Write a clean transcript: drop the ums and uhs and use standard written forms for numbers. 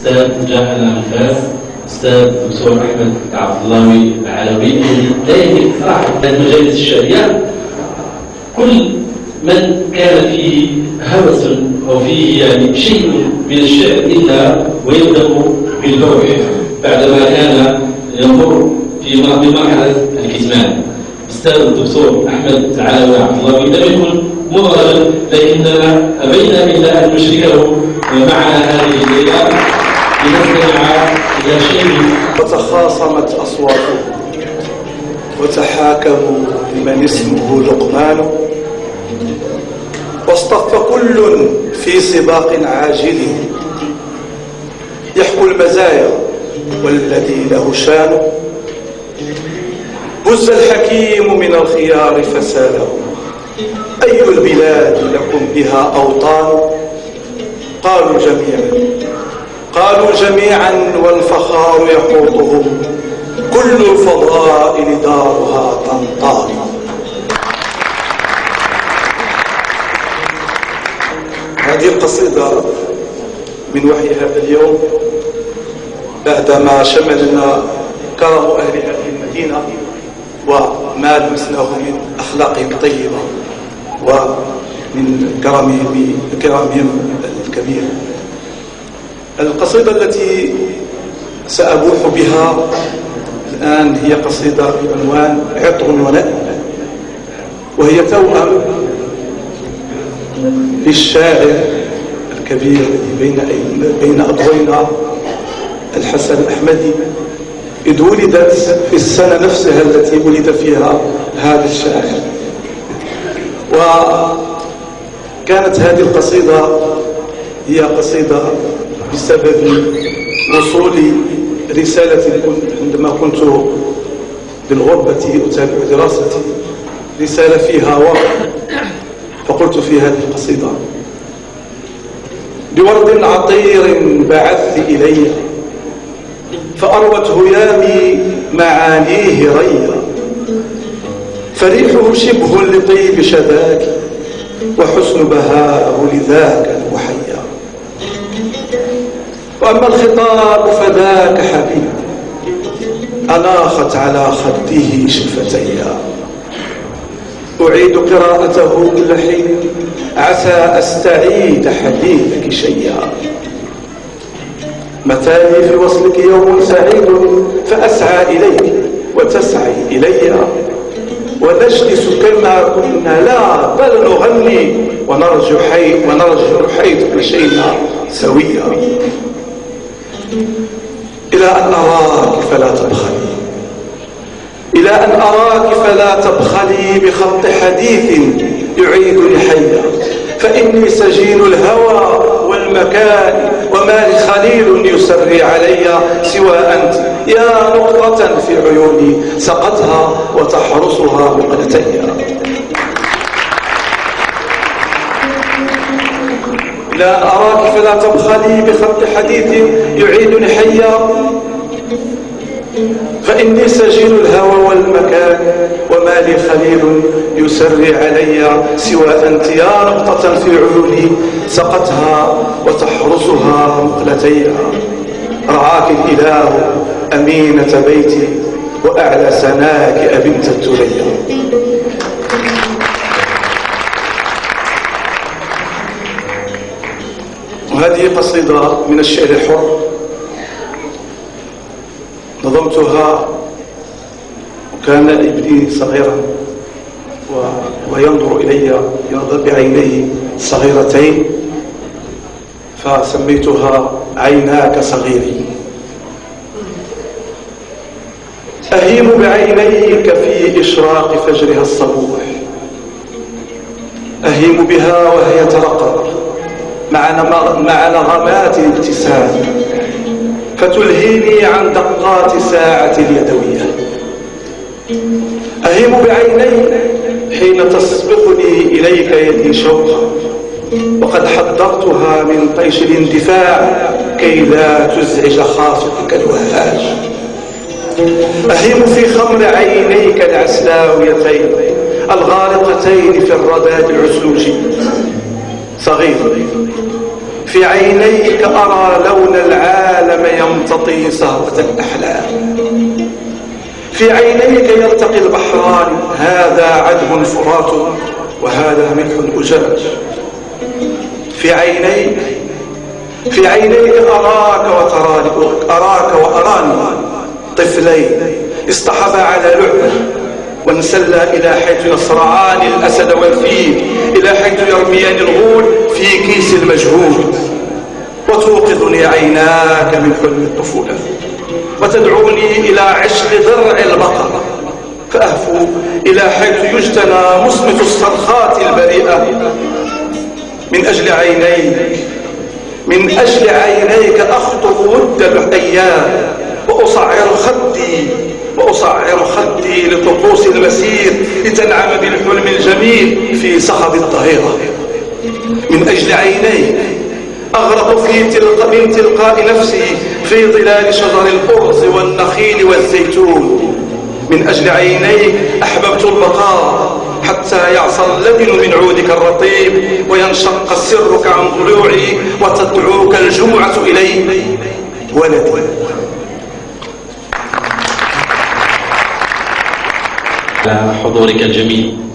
أستاذ جاءنا الفاس أستاذ الدكتور أحمد عبد الله العلوي لا يملك صراحة المجالس الشعرية. كل من كان فيه هوس أو فيه يعني شيء من الشعر إلا ويبدأ بالبوح بعدما كان يمر في مرحلة الكتمان. أستاذ الدكتور أحمد العلوي عبد الله لم يكن مغربا، لكننا أبينا إلا أن نشركه معنا هذه الليلة لنستمع إلى شيء. وتخاصمت أصواتهم وتحاكموا لمن اسمه لقمان، واصطف كل في سباق عاجل يحكو المزايا والذي له شان. بز الحكيم من الخيار فساله، أي البلاد لكم بها أوطان؟ قالوا جميعا والفخار يحوطهم، كل الفضائل دارها طنطان. هذه القصيدة من وحي هذا اليوم بعدما شملنا كرم أهل هذه المدينة وما لمسناه من أخلاقهم الطيبة ومن كرمهم الكبير. القصيدة التي سأبوح بها الآن هي قصيدة بعنوان عطر ونأ، وهي توأم للشاعر الكبير بين أضوينا الحسن الأحمدي، إذ ولدت في السنة نفسها التي ولد فيها هذا الشاعر. وكانت هذه القصيدة هي قصيدة بسبب وصول رسالة عندما كنت بالغربة أتابع دراستي، رسالة فيها ورد، فقلت في هذه القصيدة: بورد عطير بعثت إلي فأروت هيامي معانيه ريا، فريحه شبه لطيب شذاك وحسن بهاءه لذاك المحيا. وأما الخطاب فذاك حبيب أناخت على خده شفتيا، أعيد قراءته كل حين عسى أستعيد حديثك شيئا. متى في وصلك يوم سعيد فأسعى إليك وتسعي إلي، ونجلس كما كنا لا بل نغني ونرجو حيث مشينا سويا. إلى أن أراك فلا تبخلي بخط حديث يعيدني حيا، فإني سجين الهوى والمكان وما لي خليل يسري علي سوى أنت، يا نقطة في عيوني سقتها وتحرسها مقلتيا. لا أراك فلا تبخلي بخط حديث يعيدني حيا، فإني سجين الهوى والمكان وما لي خليل يسري علي سوى أنت، يا نقطة في عيوني سقتها وتحرسها مقلتيها. رعاك الإله أمينة بيتي وأعلى سناك أبنت التريا. وهذه قصيدة من الشعر الحر نظمتها وكان ابني صغيرا وينظر إلي بعينيه صغيرتين، فسميتها عيناك صغيري. أهيم بعينيك في إشراق فجرها الصبوح، أهيم بها وهي ترقب مع نغمات الابتسام، فتلهيني عن دقات ساعة اليدوية. أهيم بعينيك حين تسبقني إليك يدي شوقا، وقد حذرتها من طيش الاندفاع كي لا تزعج خافقك الوهاج. أهيم في خمر عينيك العسلاويتين الغارقتين في الرداد العسلوجي. صغير في عينيك أرى لون العالم في سهرة الأحلام. في عينيك يلتقي البحران، هذا عذب فرات وهذا ملح أجاج. في عينيك أراك وأراني طفلين اصطحبا على لعبة وانسلا إلى حيث يصرعان الأسد والفيل، إلى حيث يرميان الغول في كيس المجهول. وتوقظني عيناك من حلم الطفولة وتدعوني إلى عشق ضرع البقر، فأهفو إلى حيث يجتنى مصمت الصرخات البريئة. من أجل عينيك أخطف ود الأيام وأصعر خدي لطقوس المسير لتنعم بالحلم الجميل في صخب الظهيرة. من أجل عينيك أغرق من تلقاء نفسي في ظلال شجر الأرز والنخيل والزيتون. من أجل عينيك أحببت البقاء حتى يعصى اللبن من عودك الرطيب وينشق سرك عن ضلوعي وتدعوك الجمعة إلي ولدي. على حضورك الجميل.